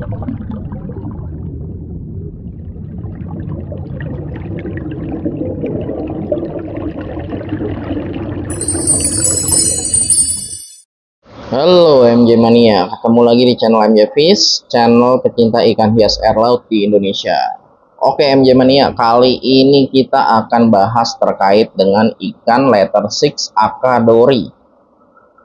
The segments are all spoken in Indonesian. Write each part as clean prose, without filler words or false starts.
Halo MJ Mania, ketemu lagi di channel MJ Fish, channel pecinta ikan hias air laut di Indonesia. Oke MJ Mania, kali ini kita akan bahas terkait dengan ikan letter 6 akadori.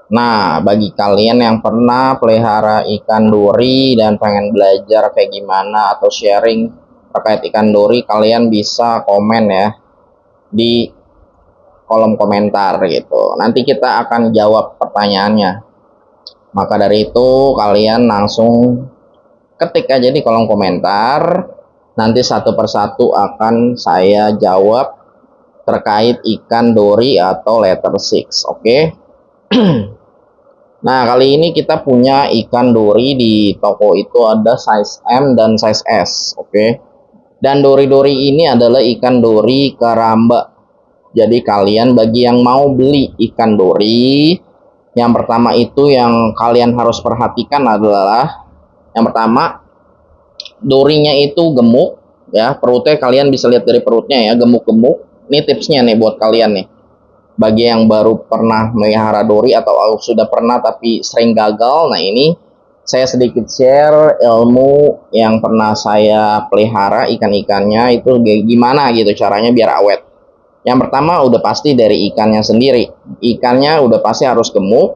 Nah, bagi kalian yang pernah pelihara ikan dori dan pengen belajar kayak gimana atau sharing terkait ikan dori, kalian bisa komen ya di kolom komentar gitu. Nanti kita akan jawab pertanyaannya. Maka dari itu kalian langsung ketik aja di kolom komentar, nanti satu persatu akan saya jawab terkait ikan dori atau letter 6. Oke. Nah, kali ini kita punya ikan dori di toko itu ada size M dan size S. Oke. Dan dori-dori ini adalah ikan dori keramba. Jadi kalian bagi yang mau beli ikan dori, yang pertama itu yang kalian harus perhatikan adalah yang pertama, dorinya itu gemuk ya, perutnya kalian bisa lihat dari perutnya ya, gemuk-gemuk. Ini tipsnya nih buat kalian nih. Bagi yang baru pernah melihara dori atau sudah pernah tapi sering gagal, nah ini saya sedikit share ilmu yang pernah saya pelihara ikan-ikannya itu gimana gitu caranya biar awet. Yang pertama udah pasti dari ikannya sendiri. Ikannya udah pasti harus gemuk,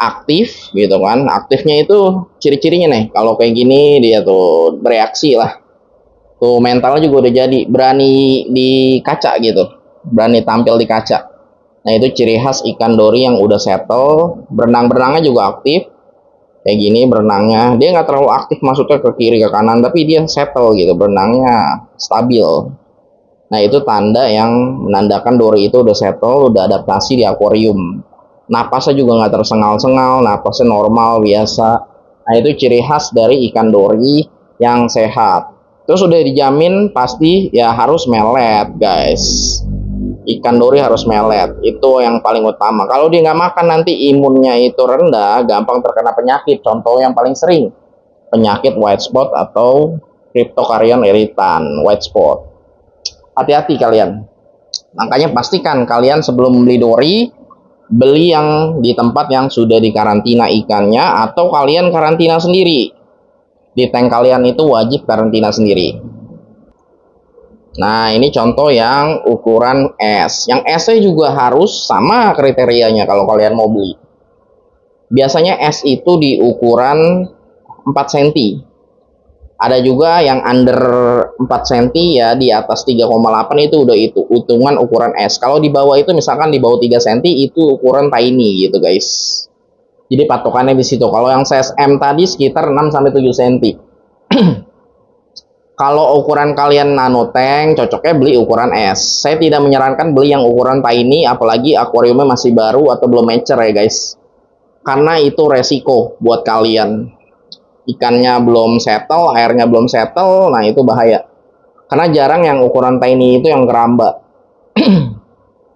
aktif gitu kan. Aktifnya itu ciri-cirinya nih. Kalau kayak gini dia tuh bereaksi lah. Tuh mentalnya juga udah jadi, berani di kaca gitu. Berani tampil di kaca. Nah, itu ciri khas ikan dori yang udah settle. Berenang-berenangnya juga aktif. Kayak gini berenangnya. Dia nggak terlalu aktif maksudnya ke kiri ke kanan, tapi dia settle gitu. Berenangnya stabil. Nah, itu tanda yang menandakan dori itu udah settle, udah adaptasi di akuarium. Napasnya juga nggak tersengal-sengal, napasnya normal, biasa. Nah, itu ciri khas dari ikan dori yang sehat. Terus udah dijamin pasti ya harus melet, guys. Ikan dori harus melet, itu yang paling utama. Kalau dia nggak makan nanti imunnya itu rendah, gampang terkena penyakit. Contoh yang paling sering, penyakit white spot atau cryptocarian irritan, white spot. Hati-hati kalian. Makanya pastikan kalian sebelum membeli dori, beli yang di tempat yang sudah dikarantina ikannya, atau kalian karantina sendiri. Di tank kalian itu wajib karantina sendiri. Nah, ini contoh yang ukuran S. Yang S-nya juga harus sama kriterianya kalau kalian mau beli. Biasanya S itu di ukuran 4 cm. Ada juga yang under 4 cm ya, di atas 3,8 itu udah itu hitungan ukuran S. Kalau di bawah itu misalkan di bawah 3 cm itu ukuran tiny gitu guys. Jadi patokannya di situ. Kalau yang size M tadi sekitar 6 sampai 7 cm. Kalau ukuran kalian nano tank, cocoknya beli ukuran S. Saya tidak menyarankan beli yang ukuran tiny apalagi akuariumnya masih baru atau belum mature ya guys. Karena itu resiko buat kalian. Ikannya belum settle, airnya belum settle, nah itu bahaya. Karena jarang yang ukuran tiny itu yang keramba.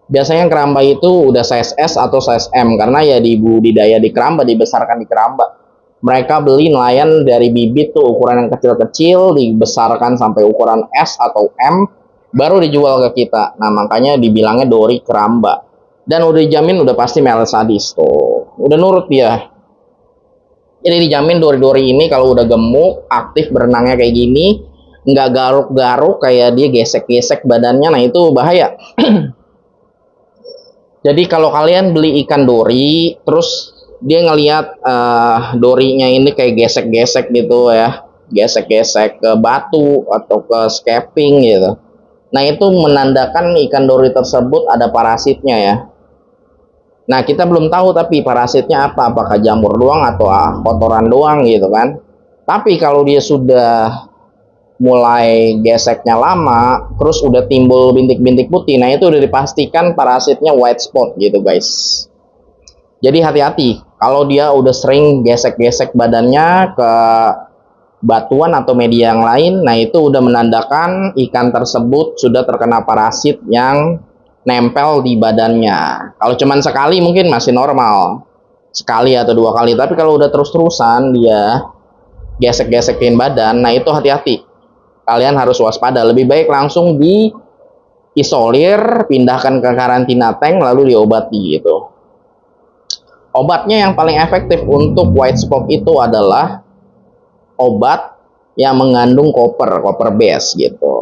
Biasanya yang keramba itu udah size S atau size M, karena ya di budidaya di keramba, dibesarkan di keramba. Mereka beli nelayan dari bibit tuh ukuran yang kecil-kecil, dibesarkan sampai ukuran S atau M, baru dijual ke kita. Nah makanya dibilangnya dori keramba. Dan udah dijamin udah pasti melet sadis tuh, udah nurut dia. Jadi dijamin dori-dori ini kalau udah gemuk, aktif berenangnya kayak gini, nggak garuk-garuk kayak dia gesek-gesek badannya, nah itu bahaya. Jadi kalau kalian beli ikan dori, terus dia ngelihat dorinya ini kayak gesek-gesek gitu ya, gesek-gesek ke batu atau ke scaping gitu. Nah itu menandakan ikan dori tersebut ada parasitnya ya. Nah, kita belum tahu tapi parasitnya apa, apakah jamur doang atau kotoran doang gitu kan. Tapi kalau dia sudah mulai geseknya lama, terus udah timbul bintik-bintik putih, nah itu udah dipastikan parasitnya white spot gitu guys. Jadi hati-hati, kalau dia udah sering gesek-gesek badannya ke batuan atau media yang lain, nah itu udah menandakan ikan tersebut sudah terkena parasit yang nempel di badannya. Kalau cuman sekali mungkin masih normal, sekali atau 2 kali, tapi kalau udah terus-terusan dia gesek-gesekin badan, nah itu hati-hati. Kalian harus waspada. Lebih baik langsung diisolir, pindahkan ke karantina tank, lalu diobati gitu. Obatnya yang paling efektif untuk white spot itu adalah obat yang mengandung copper base gitu.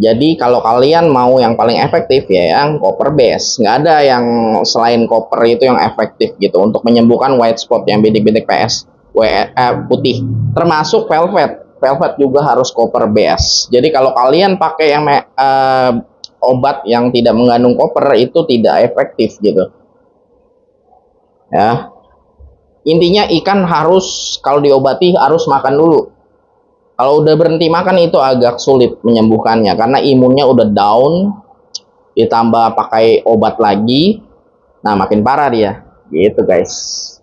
Jadi kalau kalian mau yang paling efektif ya yang copper base, nggak ada yang selain copper itu yang efektif gitu untuk menyembuhkan white spot yang bidik-bidik PS putih, termasuk velvet. Velvet juga harus copper base. Jadi kalau kalian pakai yang obat yang tidak mengandung copper itu tidak efektif gitu. Ya. Intinya ikan harus kalau diobati harus makan dulu. Kalau udah berhenti makan itu agak sulit menyembuhkannya karena imunnya udah down, ditambah pakai obat lagi, nah makin parah dia, gitu guys.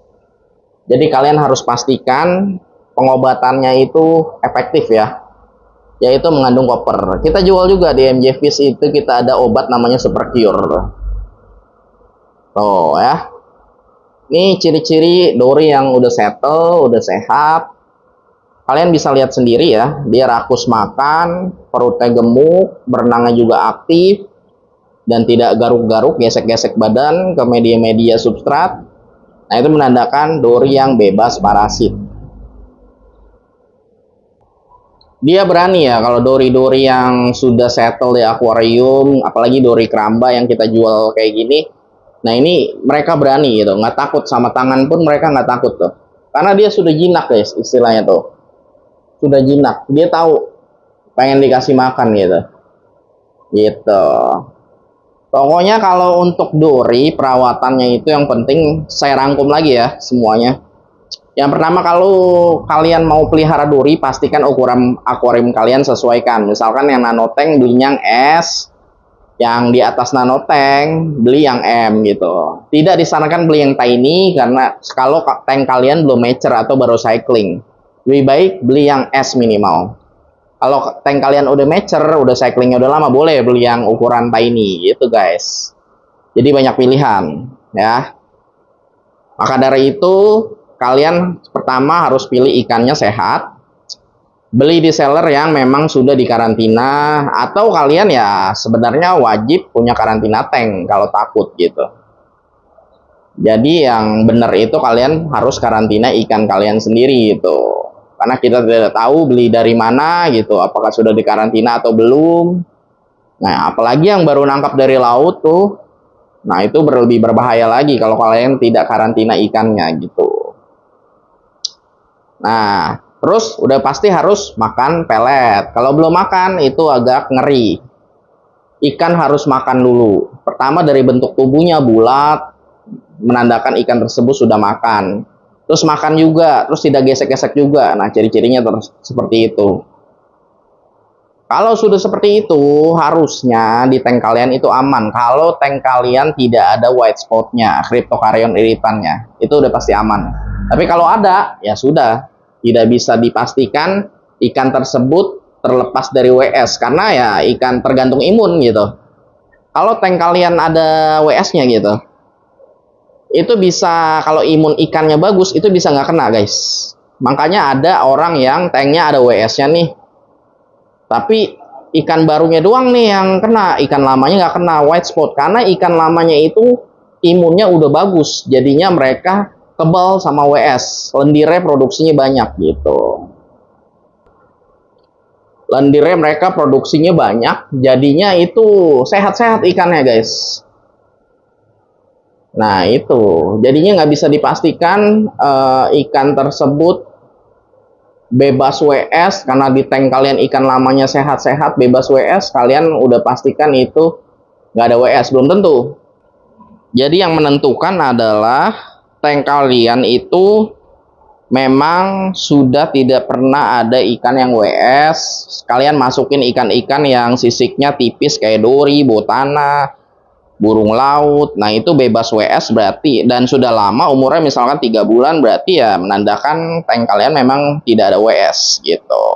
Jadi kalian harus pastikan pengobatannya itu efektif ya, yaitu mengandung copper. Kita jual juga di MJ Fish itu kita ada obat namanya Super Cure. Tuh ya, ini ciri-ciri dori yang udah settle, udah sehat. Kalian bisa lihat sendiri ya, dia rakus makan, perutnya gemuk, berenangnya juga aktif, dan tidak garuk-garuk, gesek-gesek badan ke media-media substrat. Nah itu menandakan dori yang bebas parasit. Dia berani ya kalau dori-dori yang sudah settle di akuarium, apalagi dori keramba yang kita jual kayak gini. Nah ini mereka berani gitu, nggak takut sama tangan pun mereka nggak takut tuh. Karena dia sudah jinak guys, istilahnya tuh. Sudah jinak, dia tahu pengen dikasih makan gitu. Pokoknya kalau untuk dori perawatannya itu yang penting saya rangkum lagi ya semuanya. Yang pertama, kalau kalian mau pelihara dori pastikan ukuran akuarium kalian sesuaikan. Misalkan yang nanotank belinya yang S, yang di atas nanotank beli yang M gitu. Tidak disarankan beli yang tiny karena kalau tank kalian belum mature atau baru cycling. Lebih baik beli yang S minimal. Kalau tank kalian udah mature, udah cyclingnya udah lama, boleh beli yang ukuran tiny gitu guys. Jadi banyak pilihan ya. Maka dari itu kalian pertama harus pilih ikannya sehat. Beli di seller yang memang sudah dikarantina, atau kalian ya sebenarnya wajib punya karantina tank kalau takut gitu. Jadi yang benar itu kalian harus karantina ikan kalian sendiri gitu. Karena kita tidak tahu beli dari mana gitu, apakah sudah dikarantina atau belum. Nah, apalagi yang baru nangkap dari laut tuh, nah itu lebih berbahaya lagi kalau kalian tidak karantina ikannya gitu. Nah, terus udah pasti harus makan pelet. Kalau belum makan itu agak ngeri. Ikan harus makan dulu. Pertama dari bentuk tubuhnya bulat, menandakan ikan tersebut sudah makan. Terus makan juga, terus tidak gesek-gesek juga. Nah, ciri-cirinya seperti itu. Kalau sudah seperti itu, harusnya di tank kalian itu aman. Kalau tank kalian tidak ada white spotnya, cryptocarion irritannya, itu udah pasti aman. Tapi kalau ada, ya sudah. Tidak bisa dipastikan ikan tersebut terlepas dari WS. Karena ya ikan tergantung imun gitu. Kalau tank kalian ada WS-nya gitu, itu bisa, kalau imun ikannya bagus itu bisa nggak kena guys. Makanya ada orang yang tanknya ada WS-nya nih, tapi ikan barunya doang nih yang kena, ikan lamanya nggak kena white spot. Karena ikan lamanya itu imunnya udah bagus, jadinya mereka kebal sama WS, lendirnya produksinya banyak gitu. Lendirnya mereka produksinya banyak, jadinya itu sehat-sehat ikannya guys. Nah itu jadinya nggak bisa dipastikan ikan tersebut bebas WS. Karena di tank kalian ikan lamanya sehat-sehat bebas WS, kalian udah pastikan itu nggak ada WS, belum tentu. Jadi yang menentukan adalah tank kalian itu memang sudah tidak pernah ada ikan yang WS. Kalian masukin ikan-ikan yang sisiknya tipis kayak dori, botana, burung laut. Nah itu bebas WS berarti, dan sudah lama umurnya misalkan 3 bulan, berarti ya menandakan tank kalian memang tidak ada WS gitu.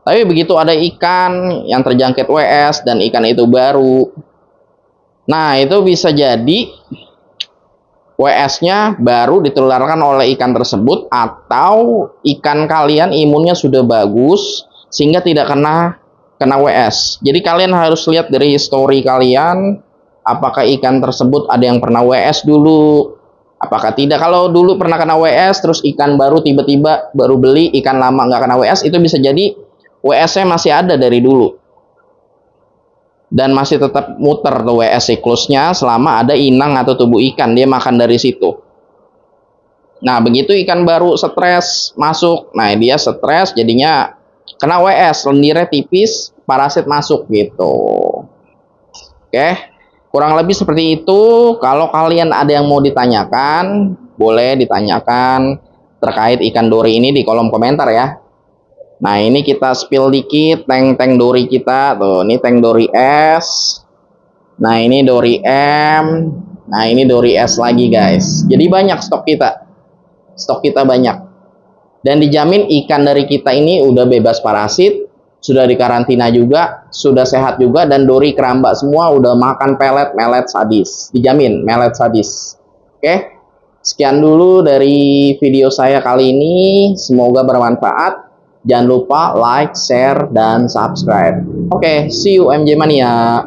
Tapi begitu ada ikan yang terjangkit WS dan ikan itu baru, nah itu bisa jadi WS-nya baru ditularkan oleh ikan tersebut, atau ikan kalian imunnya sudah bagus sehingga tidak kena WS. Jadi kalian harus lihat dari history kalian, apakah ikan tersebut ada yang pernah WS dulu, apakah tidak. Kalau dulu pernah kena WS, terus ikan baru tiba-tiba baru beli, ikan lama nggak kena WS, itu bisa jadi WS-nya masih ada dari dulu dan masih tetap muter tuh WS siklusnya selama ada inang atau tubuh ikan, dia makan dari situ. Nah begitu ikan baru stres masuk, nah dia stres jadinya kena WS, lendirnya tipis, parasit masuk gitu. Oke, kurang lebih seperti itu. Kalau kalian ada yang mau ditanyakan, boleh ditanyakan terkait ikan dori ini di kolom komentar ya. Nah ini kita spill dikit tank dori kita tuh, ini tank dori S, nah ini dori M, nah ini dori S lagi guys. Jadi banyak stok kita banyak, dan dijamin ikan dari kita ini udah bebas parasit, sudah dikarantina juga, sudah sehat juga, dan dori keramba semua udah makan melet sadis, dijamin melet sadis. Oke, sekian dulu dari video saya kali ini, semoga bermanfaat. Jangan lupa like, share, dan subscribe. Oke, see you MJ Mania.